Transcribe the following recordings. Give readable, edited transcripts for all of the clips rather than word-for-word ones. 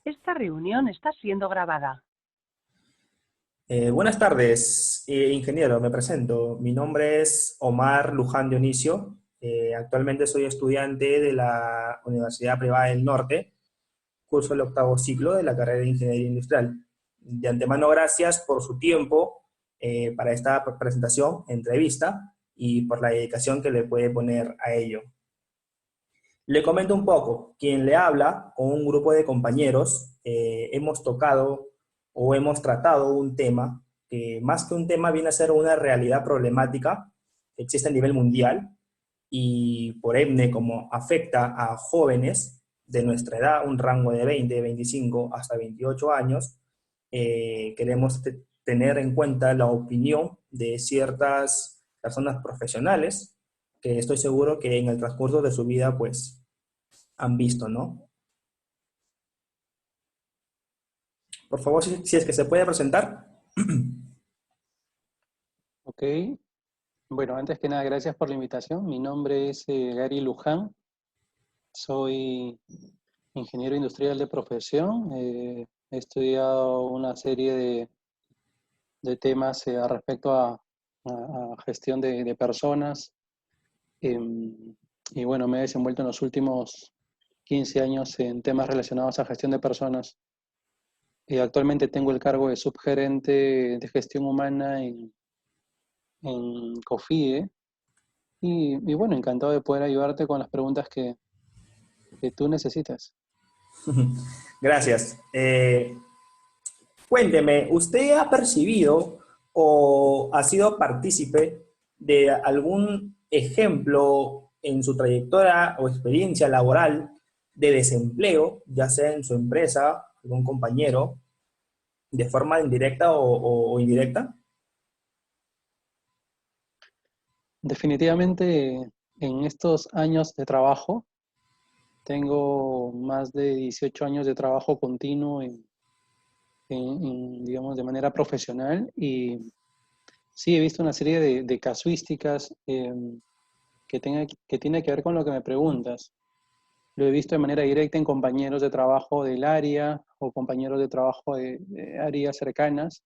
Esta reunión está siendo grabada. Buenas tardes, ingeniero. Me presento. Mi nombre es Omar Luján Dionisio. Actualmente soy estudiante de la Universidad Privada del Norte, curso el octavo ciclo de la carrera de Ingeniería Industrial. De antemano, gracias por su tiempo para esta presentación, entrevista y por la dedicación que le puede poner a ello. Le comento un poco, quien le habla con un grupo de compañeros, hemos tocado o hemos tratado un tema que más que un tema viene a ser una realidad problemática que existe a nivel mundial y por ende como afecta a jóvenes de nuestra edad, un rango de 20, 25 hasta 28 años, queremos tener en cuenta la opinión de ciertas personas profesionales que estoy seguro que en el transcurso de su vida pues han visto, ¿no? Por favor, si es que se puede presentar. Ok, bueno, antes que nada, gracias por la invitación. Mi nombre es Gary Luján, soy ingeniero industrial de profesión. He estudiado una serie de temas respecto a gestión de personas. Y bueno, me he desenvuelto en los últimos 15 años en temas relacionados a gestión de personas. Actualmente tengo el cargo de subgerente de gestión humana en COFIDE. Y bueno, encantado de poder ayudarte con las preguntas que tú necesitas. Gracias. Cuénteme, ¿usted ha percibido o ha sido partícipe de algún ejemplo en su trayectoria o experiencia laboral de desempleo, ya sea en su empresa, algún compañero, de forma indirecta o indirecta? Definitivamente, en estos años de trabajo, tengo más de 18 años de trabajo continuo digamos, de manera profesional, y sí he visto una serie de casuísticas que tiene que ver con lo que me preguntas. Lo he visto de manera directa en compañeros de trabajo del área o compañeros de trabajo de áreas cercanas,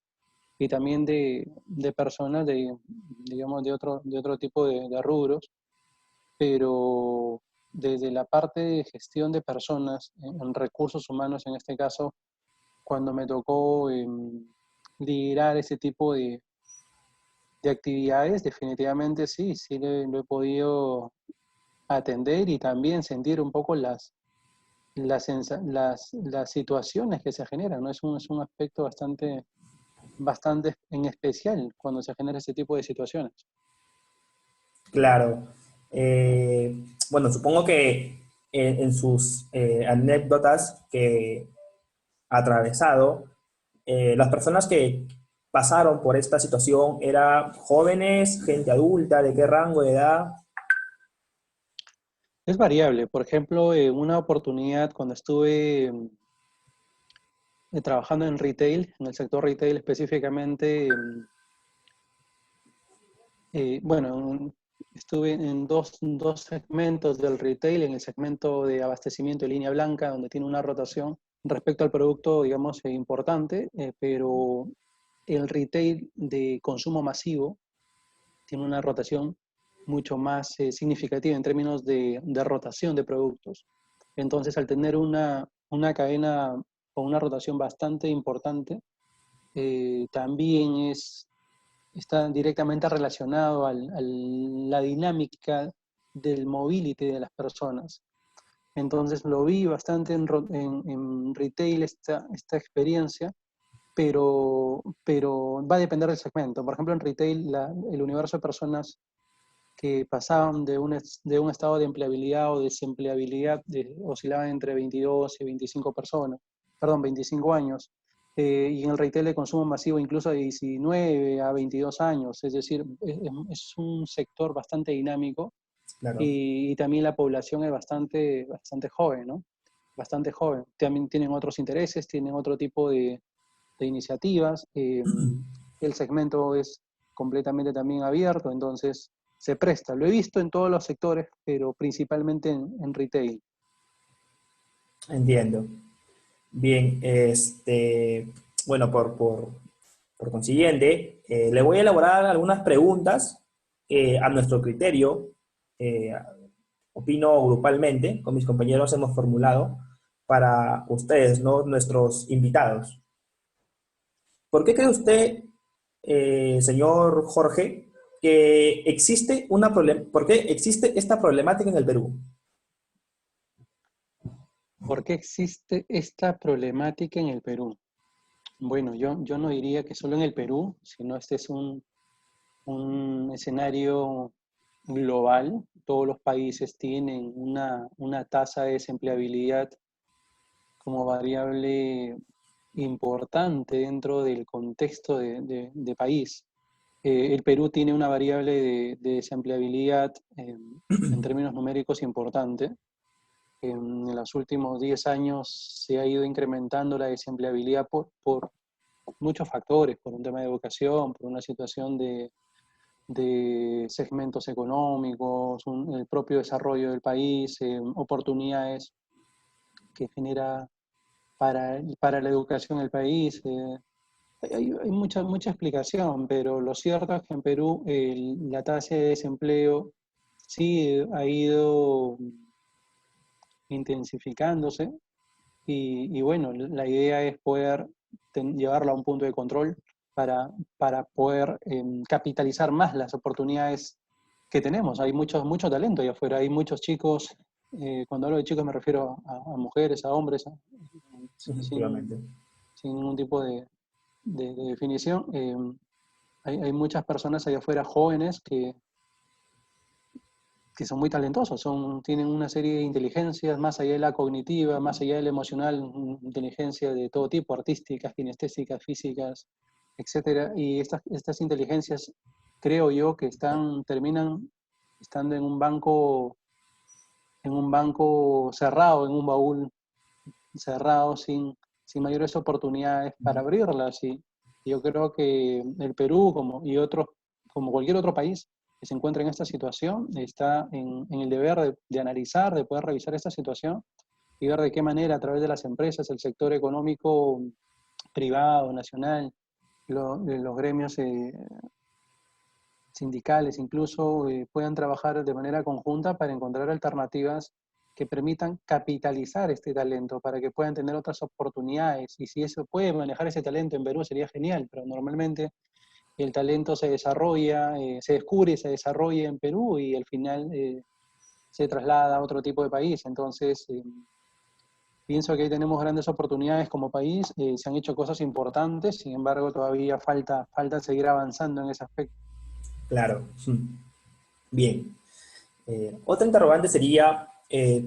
y también de personas digamos, de otro tipo de rubros, pero desde la parte de gestión de personas, en recursos humanos en este caso, cuando me tocó liderar ese tipo de actividades, definitivamente sí, sí lo he podido atender y también sentir un poco las situaciones que se generan, ¿no? Es un aspecto bastante en especial cuando se genera ese tipo de situaciones. Claro. Bueno, supongo que en sus anécdotas que ha atravesado, las personas que pasaron por esta situación eran jóvenes, gente adulta, ¿de qué rango de edad? Es variable. Por ejemplo, en una oportunidad cuando estuve trabajando en retail, en el sector retail específicamente, bueno, estuve en dos segmentos del retail, en el segmento de abastecimiento de línea blanca, donde tiene una rotación respecto al producto, digamos, importante, pero el retail de consumo masivo tiene una rotación mucho más significativa en términos de rotación de productos. Entonces, al tener una cadena con una rotación bastante importante, también está directamente relacionado a la dinámica del mobility de las personas. Entonces lo vi bastante en retail esta experiencia, pero va a depender del segmento. Por ejemplo, en retail el universo de personas que pasaban de un estado de empleabilidad o desempleabilidad oscilaban entre 22 y 25 personas, perdón, 25 años. Y en el retail de consumo masivo incluso de 19 a 22 años, es decir, es un sector bastante dinámico, Claro. y también la población es bastante joven, ¿no? Bastante joven. También tienen otros intereses, tienen otro tipo de iniciativas. El segmento es completamente también abierto, entonces se presta. Lo he visto en todos los sectores, pero principalmente en retail. Entiendo. Bien, bueno, por consiguiente, le voy a elaborar algunas preguntas a nuestro criterio. eh, Opino grupalmente, con mis compañeros hemos formulado para ustedes, ¿no? Nuestros invitados. ¿Por qué cree usted, señor Jorge, que existe por qué existe esta problemática en el Perú? ¿Por qué existe esta problemática en el Perú? Bueno, yo no diría que solo en el Perú, sino este es un escenario global. Todos los países tienen una tasa de desempleabilidad como variable importante dentro del contexto de país. El Perú tiene una variable de desempleabilidad en términos numéricos importante. En los últimos 10 años se ha ido incrementando la desempleabilidad por muchos factores, por un tema de educación, por una situación de segmentos económicos, el propio desarrollo del país, oportunidades que genera para la educación del país. Hay mucha explicación, pero lo cierto es que en Perú la tasa de desempleo sí ha ido intensificándose y bueno, la idea es poder llevarlo a un punto de control para poder capitalizar más las oportunidades que tenemos. Hay mucho talento allá afuera, hay muchos chicos, cuando hablo de chicos me refiero a mujeres, a hombres, sin, Efectivamente. sin ningún tipo de definición. Hay muchas personas allá afuera jóvenes que son muy talentosos, tienen una serie de inteligencias más allá de la cognitiva, más allá de la emocional, inteligencia de todo tipo, artísticas, kinestésicas, físicas, etcétera. Y estas inteligencias, creo yo, que terminan estando en un banco cerrado, en un baúl cerrado, sin mayores oportunidades para abrirlas. Y yo creo que el Perú, como cualquier otro país que se encuentra en esta situación, está en el deber de analizar, de poder revisar esta situación y ver de qué manera a través de las empresas, el sector económico privado, nacional, los gremios sindicales incluso puedan trabajar de manera conjunta para encontrar alternativas que permitan capitalizar este talento, para que puedan tener otras oportunidades. Y si eso puede manejar ese talento en Perú sería genial, pero normalmente el talento se desarrolla, se descubre y se desarrolla en Perú y al final se traslada a otro tipo de país. Entonces, pienso que ahí tenemos grandes oportunidades como país, se han hecho cosas importantes, sin embargo todavía falta seguir avanzando en ese aspecto. Claro. Bien. Otra interrogante sería,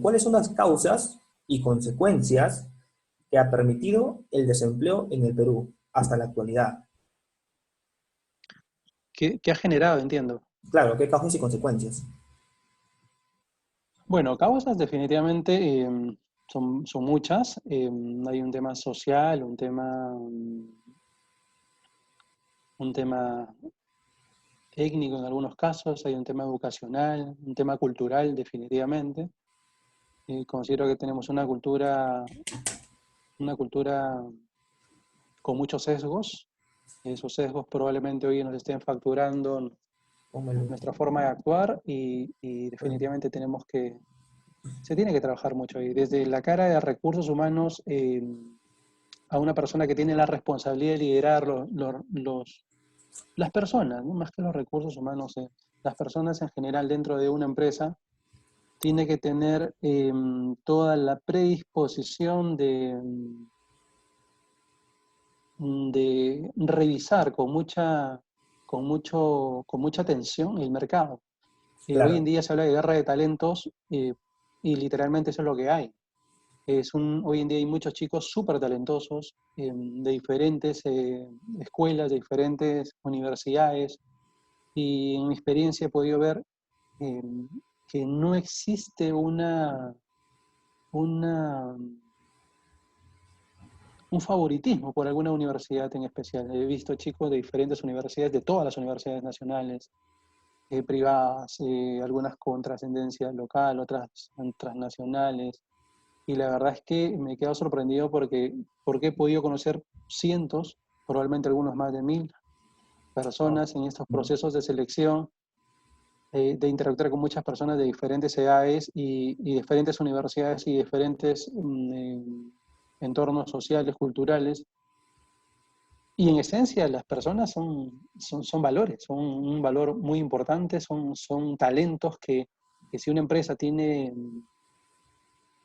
¿cuáles son las causas y consecuencias que ha permitido el desempleo en el Perú hasta la actualidad? ¿Qué ha generado? Entiendo. Claro, ¿qué causas y consecuencias? Bueno, causas definitivamente son muchas. Hay un tema social, un tema técnico en algunos casos, hay un tema educacional, un tema cultural definitivamente. Considero que tenemos una cultura con muchos sesgos. Esos sesgos probablemente hoy nos estén facturando Póngalo. nuestra forma de actuar y definitivamente se tiene que trabajar mucho ahí. Desde la cara de recursos humanos a una persona que tiene la responsabilidad de liderar las personas, ¿no? Más que los recursos humanos, las personas en general dentro de una empresa, tiene que tener toda la predisposición de revisar con mucha atención el mercado. Hoy en Claro, día se habla de guerra de talentos y literalmente eso es lo que hay. Hoy en día hay muchos chicos súper talentosos de diferentes escuelas, de diferentes universidades, y en mi experiencia he podido ver eh, que no existe una, un favoritismo por alguna universidad en especial. He visto chicos de diferentes universidades, de todas las universidades nacionales, privadas, algunas con trascendencia local, otras transnacionales. y la verdad es que me he quedado sorprendido porque he podido conocer cientos, probablemente algunos más de 1000 personas en estos procesos de selección, de interactuar con muchas personas de diferentes edades y diferentes universidades y diferentes entornos sociales, culturales. Y en esencia las personas son valores, son un valor muy importante, son talentos que si una empresa tiene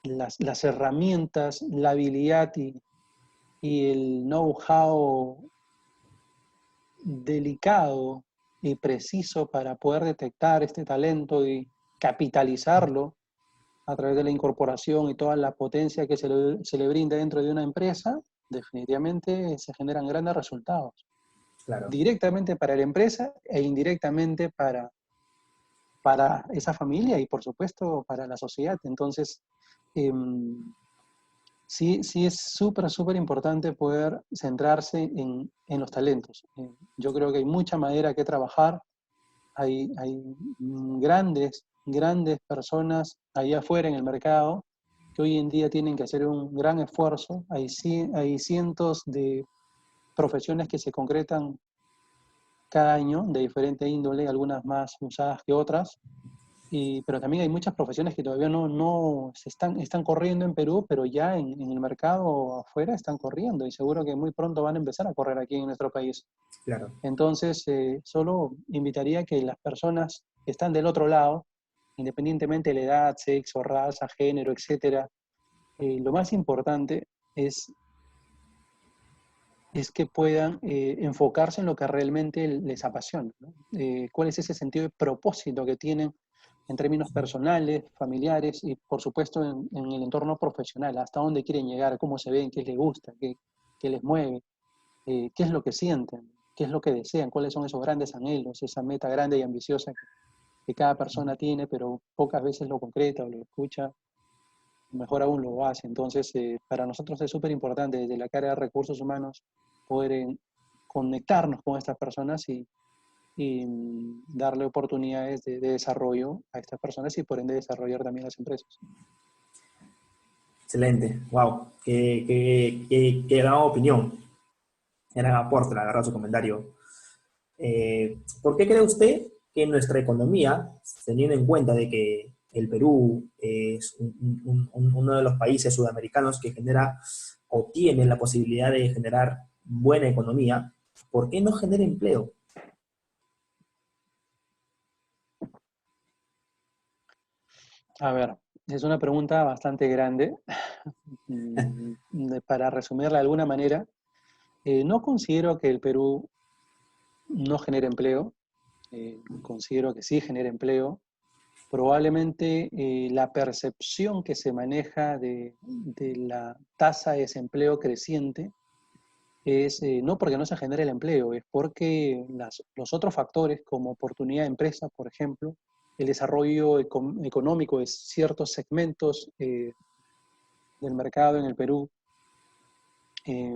las herramientas, la habilidad y el know-how delicado y preciso para poder detectar este talento y capitalizarlo a través de la incorporación y toda la potencia que se le brinda dentro de una empresa, definitivamente se generan grandes resultados. Claro. Directamente para la empresa e indirectamente para esa familia y por supuesto para la sociedad. Entonces, sí es súper importante poder centrarse en los talentos. Yo creo que hay mucha madera que trabajar, hay grandes personas ahí afuera en el mercado que hoy en día tienen que hacer un gran esfuerzo. Hay cientos de profesiones que se concretan cada año de diferente índole, algunas más usadas que otras, pero también hay muchas profesiones que todavía no están corriendo en Perú, pero ya en el mercado afuera están corriendo y seguro que muy pronto van a empezar a correr aquí en nuestro país. Claro. Entonces, solo invitaría a que las personas que están del otro lado, independientemente de la edad, sexo, raza, género, etcétera, lo más importante es que puedan enfocarse en lo que realmente les apasiona, ¿no? ¿Cuál es ese sentido de propósito que tienen en términos personales, familiares y, por supuesto, en el entorno profesional? ¿Hasta dónde quieren llegar? ¿Cómo se ven? ¿Qué les gusta? ¿Qué les mueve? ¿Qué es lo que sienten? ¿Qué es lo que desean? ¿Cuáles son esos grandes anhelos? Esa meta grande y ambiciosa que cada persona tiene, pero pocas veces lo concreta o lo escucha, mejor aún lo hace. Entonces, para nosotros es súper importante desde la cara de recursos humanos poder conectarnos con estas personas y darle oportunidades de desarrollo a estas personas y por ende desarrollar también las empresas. Excelente. Wow. Qué gran opinión. Gran aporte, la verdad, su comentario. ¿Por qué cree usted que nuestra economía, teniendo en cuenta de que el Perú es uno de los países sudamericanos que genera o tiene la posibilidad de generar buena economía, ¿por qué no genera empleo? A ver, es una pregunta bastante grande. Para resumirla de alguna manera, no considero que el Perú no genere empleo, considero que sí genera empleo. Probablemente la percepción que se maneja de la tasa de desempleo creciente es no porque no se genere el empleo, es porque los otros factores como oportunidad de empresa, por ejemplo, el desarrollo económico de ciertos segmentos del mercado en el Perú, eh,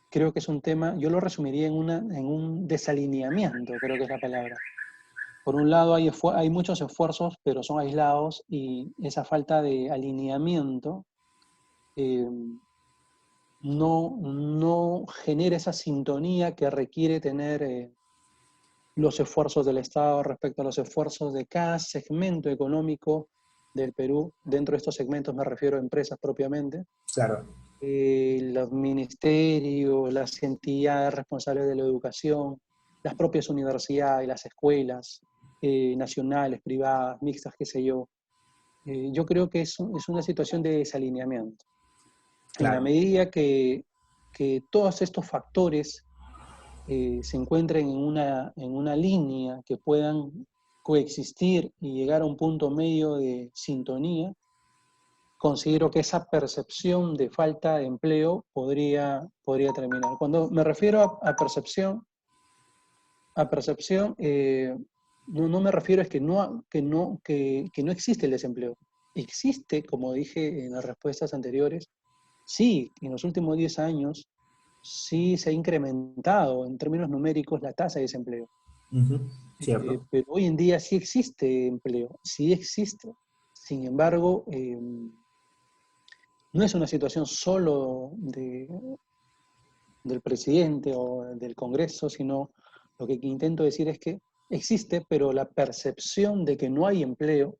creo que es un tema, yo lo resumiría en un desalineamiento, creo que es la palabra. Por un lado hay muchos esfuerzos, pero son aislados y esa falta de alineamiento eh, no genera esa sintonía que requiere tener los esfuerzos del Estado respecto a los esfuerzos de cada segmento económico del Perú. Dentro de estos segmentos me refiero a empresas propiamente. Claro. Los ministerios, las entidades responsables de la educación, las propias universidades, las escuelas nacionales, privadas, mixtas, qué sé yo. Yo creo que es una situación de desalineamiento. En la Claro. medida que todos estos factores se encuentren en una línea que puedan coexistir y llegar a un punto medio de sintonía, considero que esa percepción de falta de empleo podría terminar. Cuando me refiero a percepción, no me refiero a que no existe el desempleo. Existe, como dije en las respuestas anteriores, sí, en los últimos 10 años sí se ha incrementado en términos numéricos la tasa de desempleo. Cierto. Pero hoy en día sí existe empleo, sí existe. Sin embargo, no es una situación solo del presidente o del Congreso, sino lo que intento decir es que existe, pero la percepción de que no hay empleo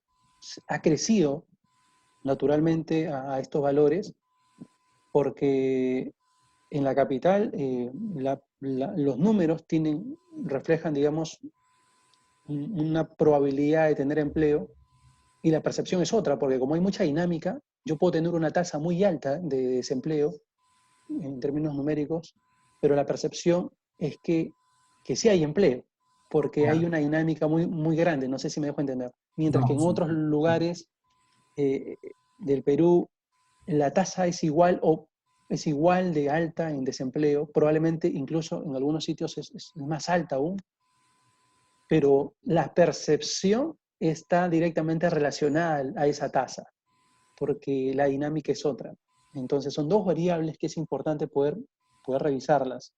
ha crecido naturalmente a estos valores, porque en la capital los números reflejan, digamos, una probabilidad de tener empleo, y la percepción es otra, porque como hay mucha dinámica, yo puedo tener una tasa muy alta de desempleo en términos numéricos, pero la percepción es que sí hay empleo, porque hay Claro. una dinámica muy, muy grande, no sé si me dejo entender. Mientras que No, en sí. otros lugares del Perú la tasa es igual o es igual de alta en desempleo, probablemente incluso en algunos sitios es más alta aún, pero la percepción está directamente relacionada a esa tasa, porque la dinámica es otra. Entonces son dos variables que es importante poder revisarlas.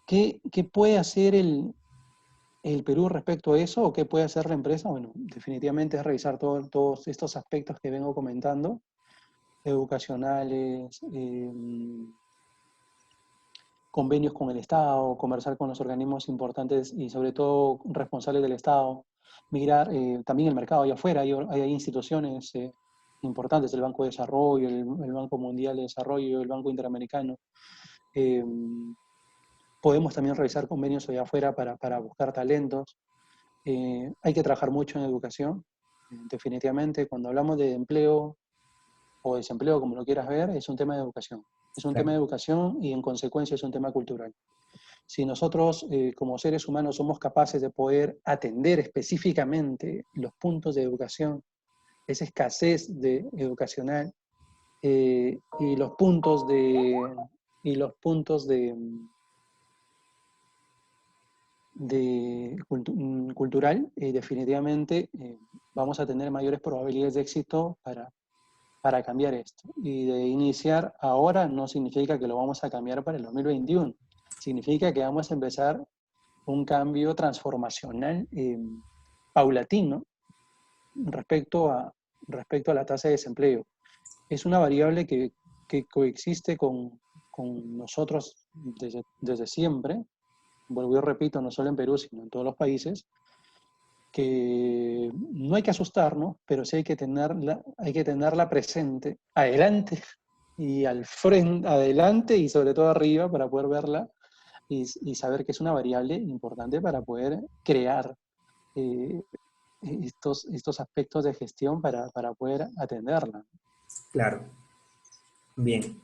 ¿Qué puede hacer el Perú respecto a eso, o qué puede hacer la empresa? Bueno, definitivamente es revisar todos estos aspectos que vengo comentando, educacionales, convenios con el Estado, conversar con los organismos importantes y sobre todo responsables del Estado, mirar también el mercado allá afuera, hay instituciones importantes, el Banco de Desarrollo, el Banco Mundial de Desarrollo, el Banco Interamericano. Eh, Podemos también revisar convenios allá afuera para buscar talentos. Hay que trabajar mucho en educación, definitivamente. Cuando hablamos de empleo o desempleo, como lo quieras ver, es un tema de educación. Es un tema de Claro. educación y en consecuencia es un tema cultural. Si nosotros como seres humanos somos capaces de poder atender específicamente los puntos de educación, esa escasez educacional y los puntos cultural, definitivamente vamos a tener mayores probabilidades de éxito para cambiar esto. Y de iniciar ahora no significa que lo vamos a cambiar para el 2021. Significa que vamos a empezar un cambio transformacional paulatino respecto a la tasa de desempleo. Es una variable que coexiste con nosotros desde siempre. Vuelvo y repito, no solo en Perú, sino en todos los países, que no hay que asustarnos, pero sí hay que tenerla presente, adelante y al frente, adelante y sobre todo arriba para poder verla y saber que es una variable importante para poder crear eh, estos aspectos de gestión para poder atenderla. Claro. Bien.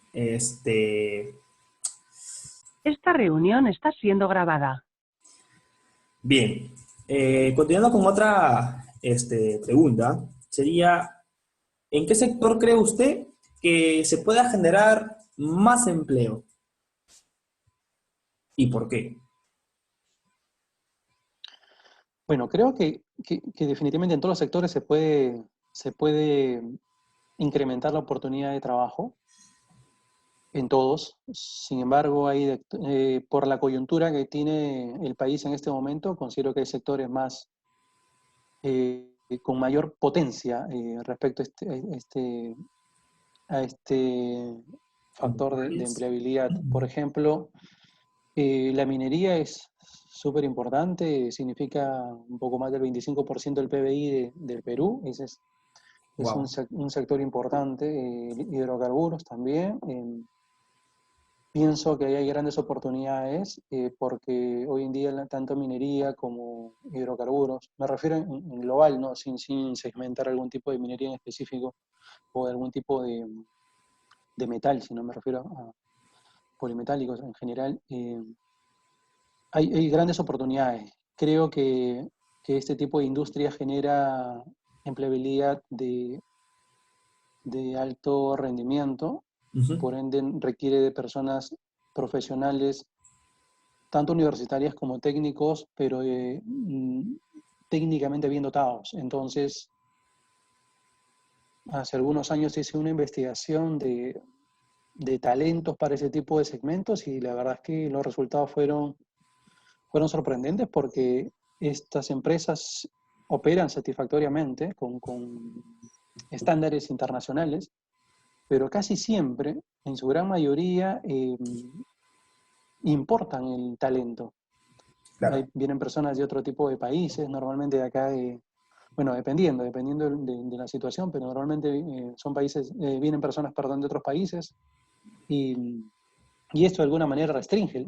Esta reunión está siendo grabada. Bien. Continuando con otra pregunta, sería, ¿en qué sector cree usted que se pueda generar más empleo? ¿Y por qué? Bueno, creo que definitivamente en todos los sectores se puede incrementar la oportunidad de trabajo, en todos. Sin embargo, por la coyuntura que tiene el país en este momento, considero que hay sectores con mayor potencia respecto a este factor de Puntuales. empleabilidad. Por ejemplo, la minería es súper importante, significa un poco más del 25% del PBI del Perú. Ese es Wow. un sector importante. Hidrocarburos también. Pienso que ahí hay grandes oportunidades porque hoy en día tanto minería como hidrocarburos, me refiero en global, ¿no? Sin segmentar algún tipo de minería en específico o de algún tipo de metal, sino me refiero a polimetálicos en general. Hay grandes oportunidades. Creo que este tipo de industria genera empleabilidad de alto rendimiento, Ujú. por ende requiere de personas profesionales, tanto universitarias como técnicos, pero técnicamente bien dotados. Entonces, hace algunos años hice una investigación de talentos para ese tipo de segmentos y la verdad es que los resultados fueron sorprendentes porque estas empresas operan satisfactoriamente con estándares internacionales, pero casi siempre, en su gran mayoría, importan el talento. Claro. Vienen personas de otro tipo de países, normalmente de acá, bueno, dependiendo de la situación, pero normalmente son países, vienen personas, perdón, de otros países, y esto de alguna manera restringe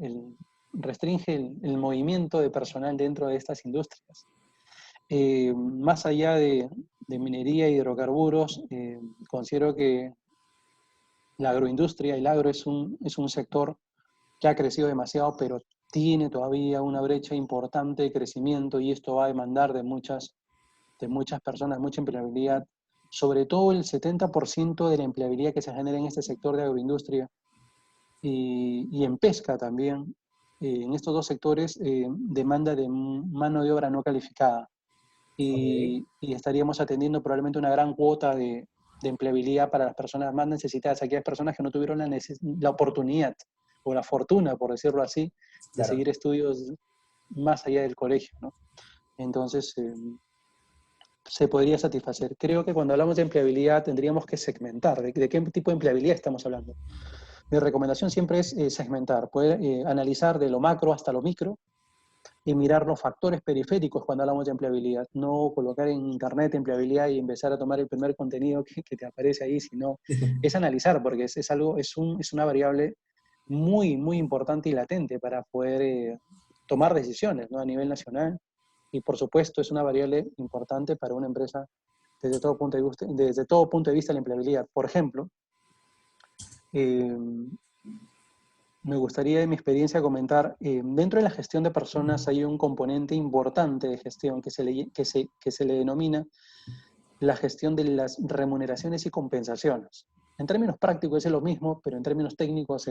el movimiento de personal dentro de estas industrias. Más allá de minería y hidrocarburos, considero que la agroindustria, el agro es un sector que ha crecido demasiado, pero tiene todavía una brecha importante de crecimiento y esto va a demandar de muchas personas, mucha empleabilidad, sobre todo el 70% de la empleabilidad que se genera en este sector de agroindustria y en pesca también. En estos dos sectores demanda de mano de obra no calificada y estaríamos atendiendo probablemente una gran cuota de empleabilidad para las personas más necesitadas, aquellas personas que no tuvieron la oportunidad o la fortuna, por decirlo así, de seguir estudios más allá del colegio, ¿no? Entonces, se podría satisfacer. Creo que cuando hablamos de empleabilidad tendríamos que segmentar. ¿De qué tipo de empleabilidad estamos hablando? Mi recomendación siempre es segmentar, poder analizar de lo macro hasta lo micro y mirar los factores periféricos cuando hablamos de empleabilidad. No colocar en internet empleabilidad y empezar a tomar el primer contenido que te aparece ahí, sino es analizar, porque es una variable muy, muy importante y latente para poder tomar decisiones, ¿no? A nivel nacional. Y por supuesto es una variable importante para una empresa desde todo punto de vista de la empleabilidad. Por ejemplo, me gustaría de mi experiencia comentar, dentro de la gestión de personas hay un componente importante de gestión que se le denomina la gestión de las remuneraciones y compensaciones. En términos prácticos es lo mismo, pero en términos técnicos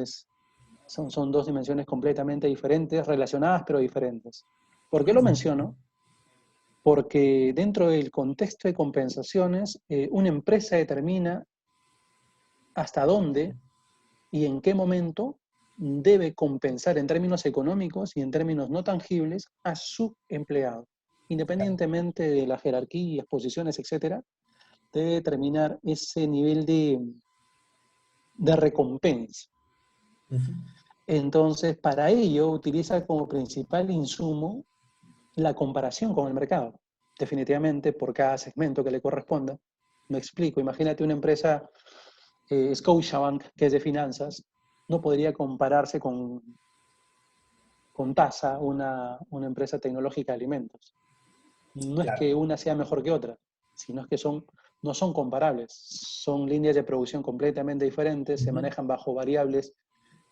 son dos dimensiones completamente diferentes, relacionadas pero diferentes. ¿Por qué lo menciono? Porque dentro del contexto de compensaciones, una empresa determina hasta dónde y en qué momento debe compensar en términos económicos y en términos no tangibles a su empleado. Independientemente de las jerarquías, posiciones, etcétera, debe determinar ese nivel de recompensa. Entonces, para ello, utiliza como principal insumo la comparación con el mercado. Definitivamente, por cada segmento que le corresponda. Me explico, imagínate una empresa Scotiabank, que es de finanzas, no podría compararse con TASA, una empresa tecnológica de alimentos. No es que una sea mejor que otra, sino es que no son comparables. Son líneas de producción completamente diferentes, se manejan bajo variables,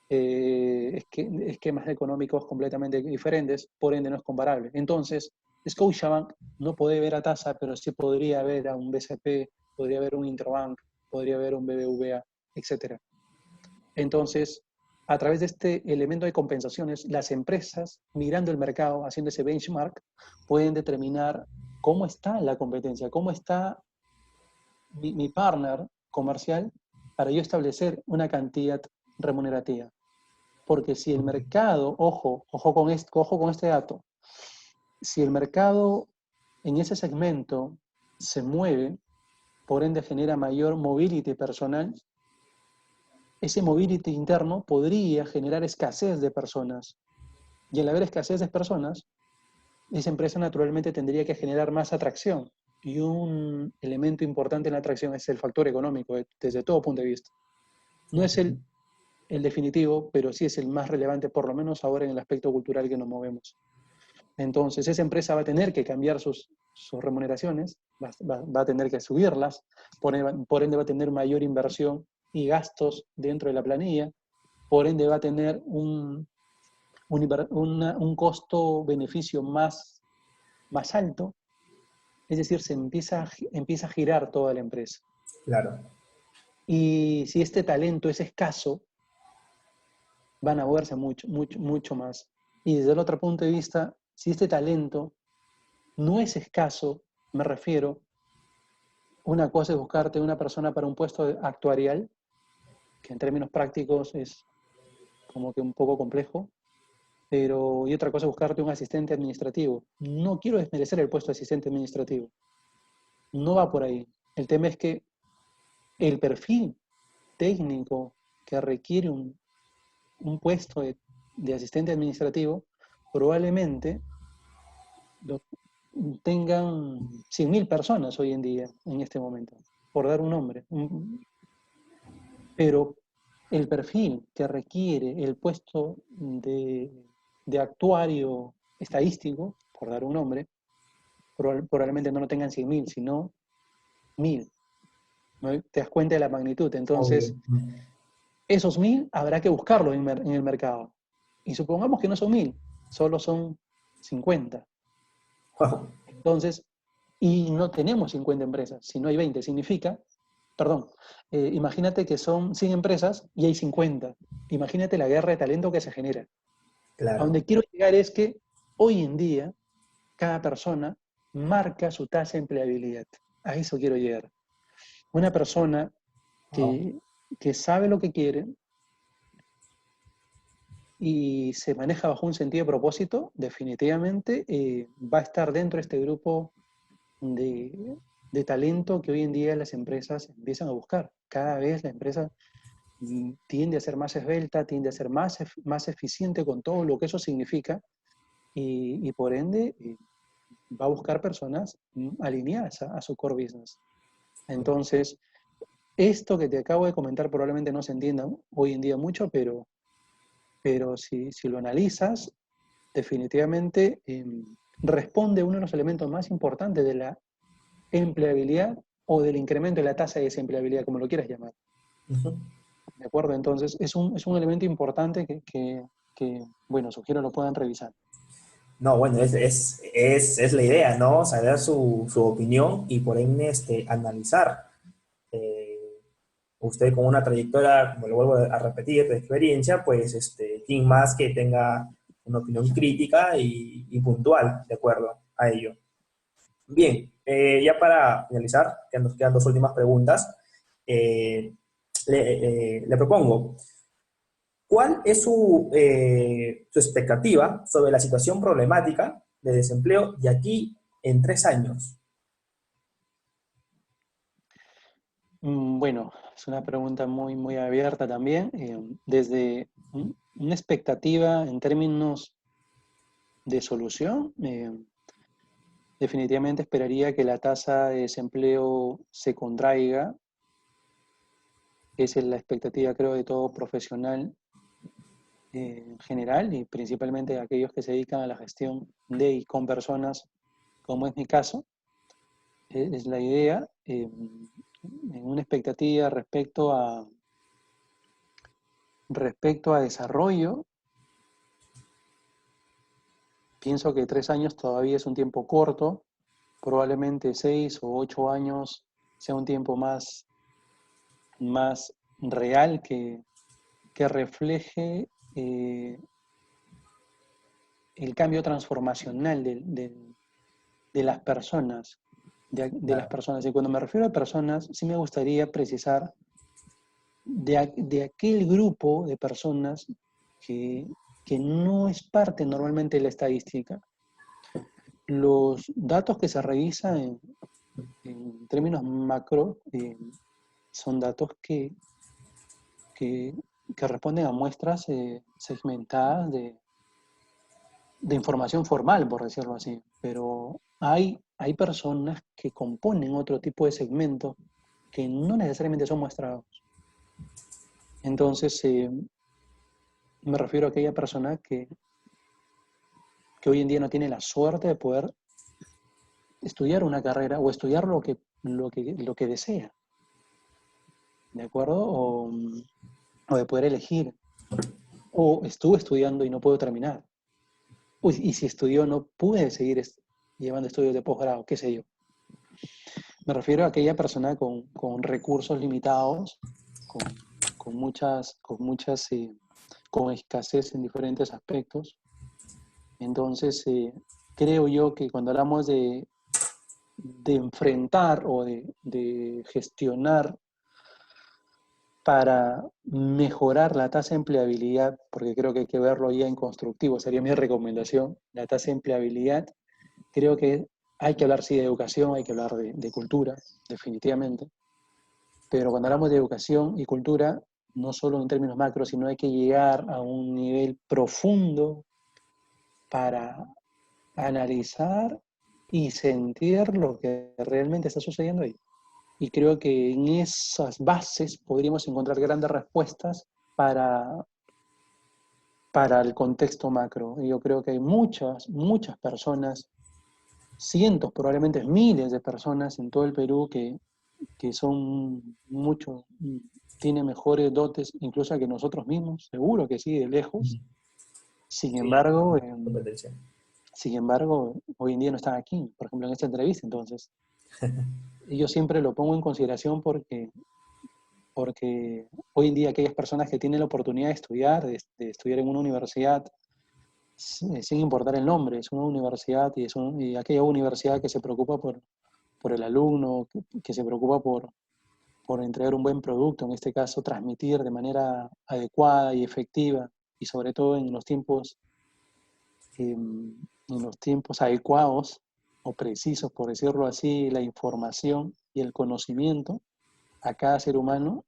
esquemas económicos completamente diferentes, por ende no es comparable. Entonces, Scotiabank no puede ver a TASA, pero sí podría ver a un BCP, podría ver un Interbank, podría ver un BBVA, etc. Entonces, a través de este elemento de compensaciones, las empresas, mirando el mercado, haciendo ese benchmark, pueden determinar cómo está la competencia, cómo está mi partner comercial para yo establecer una cantidad remunerativa. Porque si el mercado, ojo con este dato, si el mercado en ese segmento se mueve, por ende genera mayor mobility personal, ese mobility interno podría generar escasez de personas. Y al haber escasez de personas, esa empresa naturalmente tendría que generar más atracción. Y un elemento importante en la atracción es el factor económico, desde todo punto de vista. No es el definitivo, pero sí es el más relevante, por lo menos ahora en el aspecto cultural que nos movemos. Entonces, esa empresa va a tener que cambiar sus remuneraciones, va a tener que subirlas, por ende va a tener mayor inversión y gastos dentro de la planilla, por ende va a tener un costo-beneficio más alto, es decir, se empieza a girar toda la empresa. Claro. Y si este talento es escaso, van a moverse mucho más. Y desde el otro punto de vista, si este talento no es escaso, me refiero, una cosa es buscarte una persona para un puesto actuarial, que en términos prácticos es como que un poco complejo, y otra cosa es buscarte un asistente administrativo. No quiero desmerecer el puesto de asistente administrativo, no va por ahí. El tema es que el perfil técnico que requiere un puesto de asistente administrativo, probablemente lo tengan 100.000 personas hoy en día, en este momento, por dar un nombre. Pero el perfil que requiere el puesto de actuario estadístico, por dar un nombre, probablemente no lo tengan 100.000, sino 1.000. ¿No? Te das cuenta de la magnitud. Obvio. Entonces, esos 1.000 habrá que buscarlos en el mercado. Y supongamos que no son 1.000, solo son 50. Wow. Entonces, y no tenemos 50 empresas, si no hay 20, significa, perdón, imagínate que son 100 empresas y hay 50. Imagínate la guerra de talento que se genera. A Claro. donde quiero llegar es que hoy en día cada persona marca su tasa de empleabilidad. A eso quiero llegar. Una persona Wow. que sabe lo que quiere y se maneja bajo un sentido de propósito, definitivamente va a estar dentro de este grupo de talento que hoy en día las empresas empiezan a buscar. Cada vez la empresa tiende a ser más esbelta, tiende a ser más eficiente con todo lo que eso significa y por ende va a buscar personas alineadas a su core business. Entonces, esto que te acabo de comentar probablemente no se entienda hoy en día mucho, pero si lo analizas, definitivamente responde a uno de los elementos más importantes de la empleabilidad o del incremento de la tasa de desempleabilidad, como lo quieras llamar. Ujú. ¿De acuerdo? Entonces, es un elemento importante bueno, sugiero lo puedan revisar. No, bueno, es la idea, ¿no? Saber su opinión y por ende analizar. Eh, Usted con una trayectoria, como lo vuelvo a repetir, de experiencia, pues quien más que tenga una opinión crítica y puntual, de acuerdo a ello. Bien, ya para finalizar, que nos quedan dos últimas preguntas, eh, le propongo, ¿cuál es su expectativa sobre la situación problemática de desempleo de aquí en 3 años? Bueno, es una pregunta muy, muy abierta también. Desde una expectativa en términos de solución, definitivamente esperaría que la tasa de desempleo se contraiga. Esa es la expectativa, creo, de todo profesional en general y principalmente de aquellos que se dedican a la gestión de y con personas, como es mi caso. Es la idea. En una expectativa respecto a desarrollo, pienso que 3 años todavía es un tiempo corto, probablemente 6 o 8 años sea un tiempo más real que refleje el cambio transformacional de las personas, de las Claro. personas. Y cuando me refiero a personas, sí me gustaría precisar de aquel grupo de personas que, que no es parte normalmente de la estadística. Los datos que se revisan en términos macro son datos que, que responden a muestras segmentadas de información formal, por decirlo así. Pero hay personas que componen otro tipo de segmentos que no necesariamente son muestrados. Entonces, me refiero a aquella persona que hoy en día no tiene la suerte de poder estudiar una carrera o estudiar lo que desea, ¿de acuerdo? O de poder elegir. O estuve estudiando y no puedo terminar. Y si estudió no pude seguir llevando estudios de posgrado, qué sé yo. Me refiero a aquella persona con recursos limitados, con escasez en diferentes aspectos. Entonces, creo yo que cuando hablamos de enfrentar o de gestionar para mejorar la tasa de empleabilidad, porque creo que hay que verlo ya en constructivo, sería mi recomendación, la tasa de empleabilidad, creo que Hay que hablar, sí, de educación, hay que hablar de cultura, definitivamente. Pero cuando hablamos de educación y cultura, no solo en términos macros, sino hay que llegar a un nivel profundo para analizar y sentir lo que realmente está sucediendo ahí. Y creo que en esas bases podríamos encontrar grandes respuestas para el contexto macro. Y yo creo que hay muchas, muchas personas, cientos, probablemente miles de personas en todo el Perú que son muchos, tienen mejores dotes incluso que nosotros mismos, seguro que sí, de lejos. Sin Sí, embargo, competencia. hoy en día no están aquí, por ejemplo, en esta entrevista. Entonces, yo siempre lo pongo en consideración porque hoy en día aquellas personas que tienen la oportunidad de estudiar, de estudiar en una universidad, sin importar el nombre, es una universidad y aquella universidad que se preocupa por el alumno, que se preocupa por entregar un buen producto, en este caso transmitir de manera adecuada y efectiva, y sobre todo en los tiempos adecuados o precisos, por decirlo así, la información y el conocimiento a cada ser humano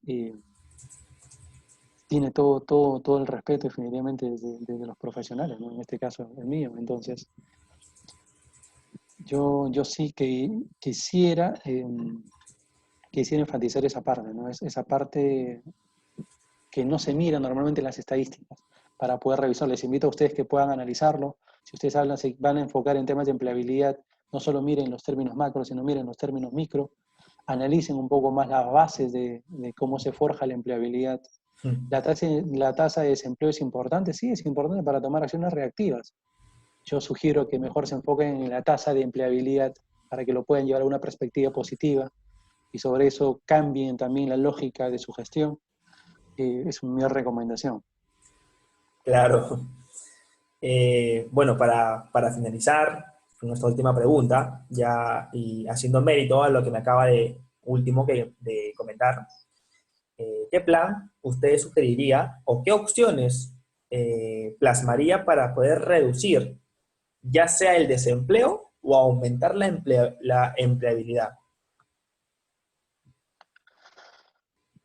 tiene todo el respeto definitivamente desde los profesionales, ¿no? En este caso el mío. Entonces, yo sí que quisiera enfatizar esa parte, ¿no? Esa parte que no se mira normalmente en las estadísticas para poder revisarlo. Les invito a ustedes que puedan analizarlo. Si ustedes se van a enfocar en temas de empleabilidad, no solo miren los términos macro, sino miren los términos micro. Analicen un poco más las bases de cómo se forja la empleabilidad. La tasa de desempleo es importante, sí, es importante para tomar acciones reactivas. Yo sugiero que mejor se enfoquen en la tasa de empleabilidad para que lo puedan llevar a una perspectiva positiva y sobre eso cambien también la lógica de su gestión. Es mi recomendación. Claro. Bueno, para finalizar, con nuestra última pregunta, ya y haciendo mérito a lo que me acaba de último de comentar, ¿qué plan usted sugeriría o qué opciones plasmaría para poder reducir ya sea el desempleo o aumentar la empleabilidad?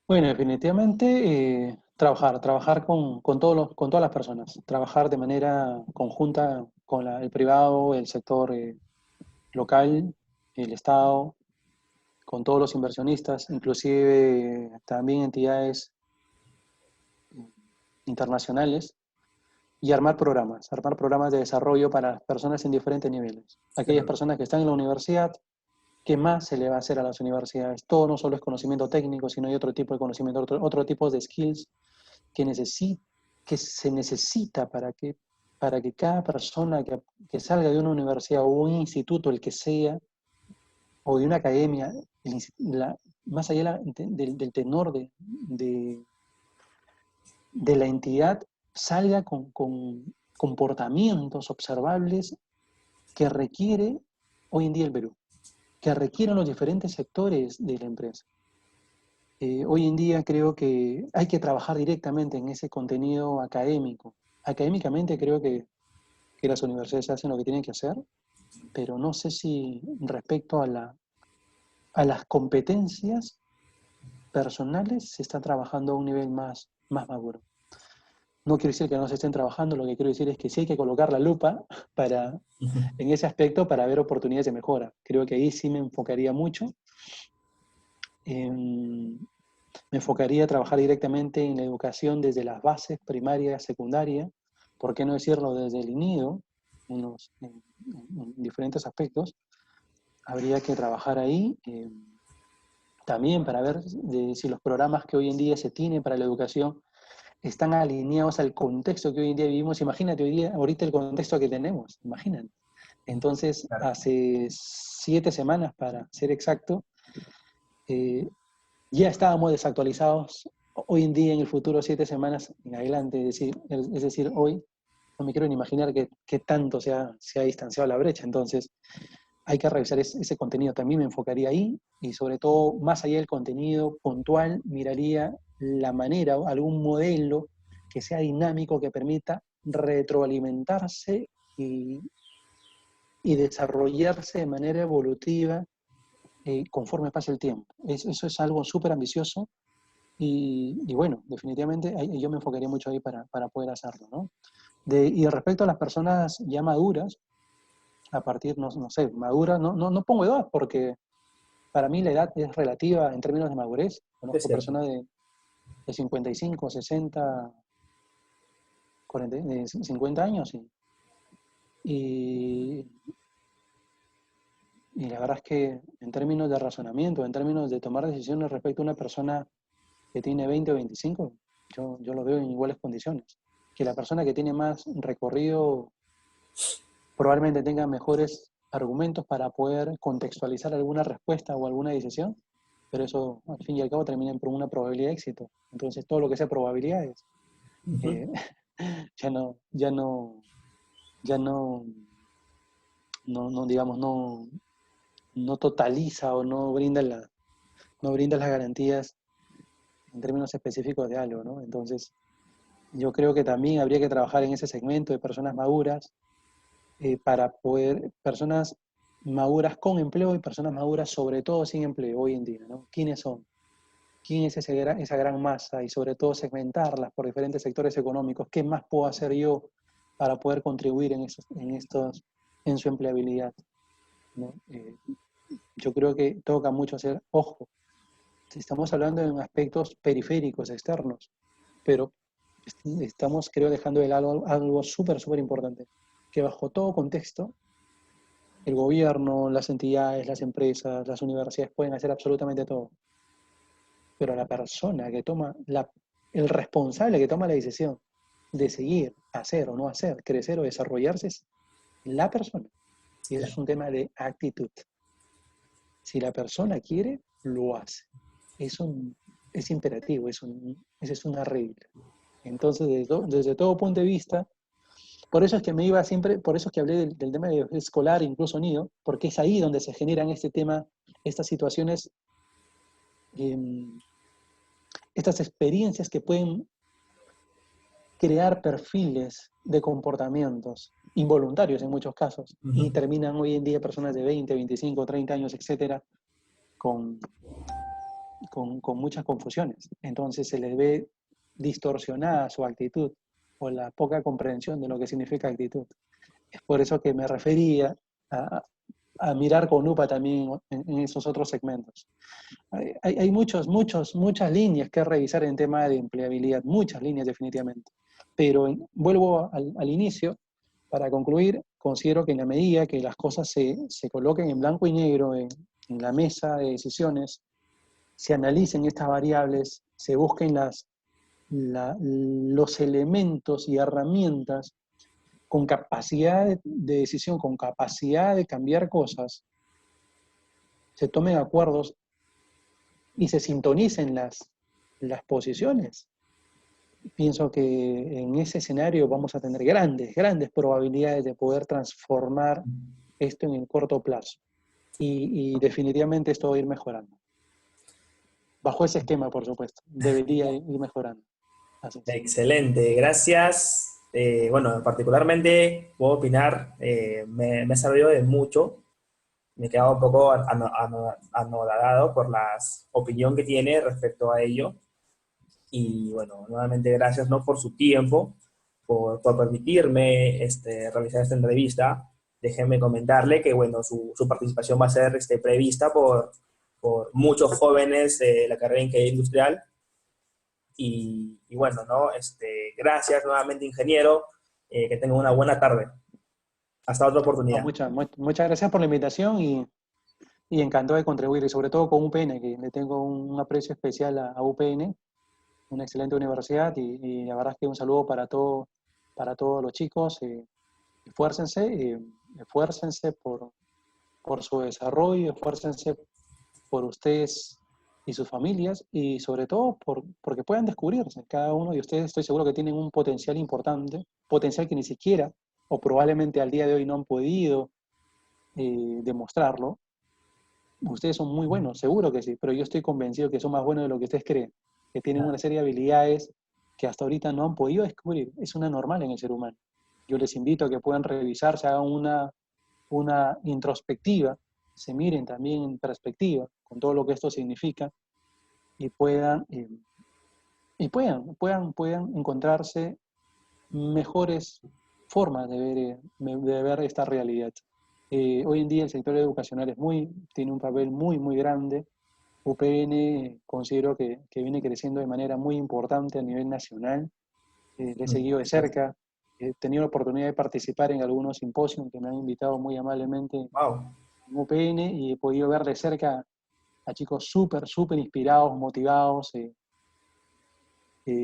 Bueno, definitivamente trabajar con todas las personas, trabajar de manera conjunta con el privado, el sector local, el Estado, con todos los inversionistas, inclusive también entidades internacionales, y armar programas de desarrollo para personas en diferentes niveles. Aquellas personas que están en la universidad, ¿qué más se le va a hacer a las universidades? Todo no solo es conocimiento técnico, sino hay otro tipo de conocimiento, otro tipo de skills que, que se necesita para que cada persona que salga de una universidad o un instituto, el que sea, o de una academia, más allá del tenor de la entidad, salga con comportamientos observables que requiere hoy en día el Perú, que requieren los diferentes sectores de la empresa. Hoy en día creo que hay que trabajar directamente en ese contenido académico. Académicamente creo que las universidades hacen lo que tienen que hacer, pero no sé si respecto a las competencias personales se está trabajando a un nivel más maduro. No quiero decir que no se estén trabajando, lo que quiero decir es que sí hay que colocar la lupa en ese aspecto para ver oportunidades de mejora. Creo que ahí sí me enfocaría mucho. Me enfocaría a trabajar directamente en la educación desde las bases, primaria, secundaria, por qué no decirlo desde el nido, en diferentes aspectos. Habría que trabajar ahí también para ver si los programas que hoy en día se tienen para la educación están alineados al contexto que hoy en día vivimos. Imagínate ahorita el contexto que tenemos, imagínate. Entonces, Claro. hace 7 semanas, para ser exacto, ya estábamos desactualizados. Hoy en día, en el futuro, 7 semanas en adelante, es decir, hoy, no me quiero ni imaginar qué tanto se ha distanciado la brecha. Entonces, hay que revisar ese contenido. También me enfocaría ahí y sobre todo, más allá del contenido puntual, miraría la manera, algún modelo que sea dinámico, que permita retroalimentarse y y desarrollarse de manera evolutiva conforme pasa el tiempo. Eso es algo súper ambicioso y bueno, definitivamente yo me enfocaría mucho ahí para poder hacerlo, ¿no? Y respecto a las personas ya maduras, a partir, no sé, maduras, no pongo edad porque para mí la edad es relativa en términos de madurez. Conozco personas de 55, 60, 40, de 50 años y la verdad es que en términos de razonamiento, en términos de tomar decisiones respecto a una persona que tiene 20 o 25, yo lo veo en iguales condiciones. Que la persona que tiene más recorrido probablemente tenga mejores argumentos para poder contextualizar alguna respuesta o alguna decisión, pero eso al fin y al cabo termina en una probabilidad de éxito. Entonces todo lo que sea probabilidades ya no digamos, no totaliza o no brinda las garantías en términos específicos de algo, ¿no? Entonces, yo creo que también habría que trabajar en ese segmento de personas maduras para poder, personas maduras con empleo y personas maduras sobre todo sin empleo hoy en día, ¿no? ¿Quiénes son? ¿Quién es esa gran masa? Y sobre todo segmentarlas por diferentes sectores económicos. ¿Qué más puedo hacer yo para poder contribuir en su empleabilidad, ¿no? Yo creo que toca mucho hacer, ojo, estamos hablando en aspectos periféricos, externos, pero estamos, creo, dejando de lado algo súper, súper importante, que bajo todo contexto, el gobierno, las entidades, las empresas, las universidades pueden hacer absolutamente todo, pero la persona que toma, el responsable que toma la decisión de seguir, hacer o no hacer, crecer o desarrollarse es la persona. Y eso es un tema de actitud. Si la persona quiere, lo hace. Es imperativo, esa es una regla. Entonces, desde todo punto de vista, por eso es que me iba siempre, por eso es que hablé del tema de escolar, incluso nido, porque es ahí donde se generan estas situaciones, estas experiencias que pueden crear perfiles de comportamientos involuntarios en muchos casos, y terminan hoy en día personas de 20, 25, 30 años, etcétera, con muchas confusiones. Entonces se les ve distorsionada su actitud o la poca comprensión de lo que significa actitud. Es por eso que me refería a mirar con lupa también en esos otros segmentos. Hay muchas líneas que revisar en tema de empleabilidad, muchas líneas definitivamente. Pero vuelvo al inicio, para concluir, considero que en la medida que las cosas se coloquen en blanco y negro en la mesa de decisiones, se analicen estas variables, se busquen los elementos y herramientas con capacidad de decisión, con capacidad de cambiar cosas, se tomen acuerdos y se sintonicen las posiciones. Pienso que en ese escenario vamos a tener grandes probabilidades de poder transformar esto en el corto plazo. Y definitivamente esto va a ir mejorando. Bajo ese esquema, por supuesto, debería ir mejorando. Así es. Excelente, gracias. Bueno, particularmente puedo opinar, me ha servido de mucho. Me he quedado un poco anodado por la opinión que tiene respecto a ello. Y bueno, nuevamente gracias, ¿no?, por su tiempo, por permitirme realizar esta entrevista. Déjenme comentarle que bueno, su participación va a ser prevista por muchos jóvenes de la carrera de Ingeniería Industrial. Y bueno, ¿no? Gracias nuevamente, ingeniero. Que tengan una buena tarde. Hasta otra oportunidad. Muchas gracias por la invitación y encantado de contribuir, y sobre todo con UPN, que le tengo un aprecio especial a UPN, una excelente universidad, y la verdad es que un saludo para todos los chicos. Esfuércense por su desarrollo, esfuércense por ustedes y sus familias, y sobre todo porque puedan descubrirse. Cada uno de ustedes, estoy seguro que tienen un potencial importante, potencial que ni siquiera, o probablemente al día de hoy no han podido demostrarlo. Ustedes son muy buenos, seguro que sí, pero yo estoy convencido que son más buenos de lo que ustedes creen, que tienen una serie de habilidades que hasta ahorita no han podido descubrir. Es una normal en el ser humano. Yo les invito a que puedan revisar, se hagan una introspectiva, se miren también en perspectiva con todo lo que esto significa y puedan encontrarse mejores formas de ver esta realidad. Hoy en día el sector educacional tiene un papel muy, muy grande. UPN considero que viene creciendo de manera muy importante a nivel nacional. Le he seguido de cerca. He tenido la oportunidad de participar en algunos simposios que me han invitado muy amablemente Wow. en UPN y he podido ver de cerca a chicos súper, súper inspirados, motivados,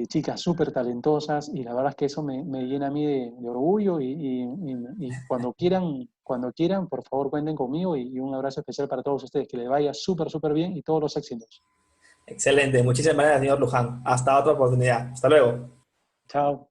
chicas súper talentosas, y la verdad es que eso me llena a mí de orgullo y cuando quieran, por favor cuenten conmigo y un abrazo especial para todos ustedes, que les vaya súper, súper bien y todos los éxitos. Excelente. Muchísimas gracias, señor Luján. Hasta otra oportunidad. Hasta luego. Chao.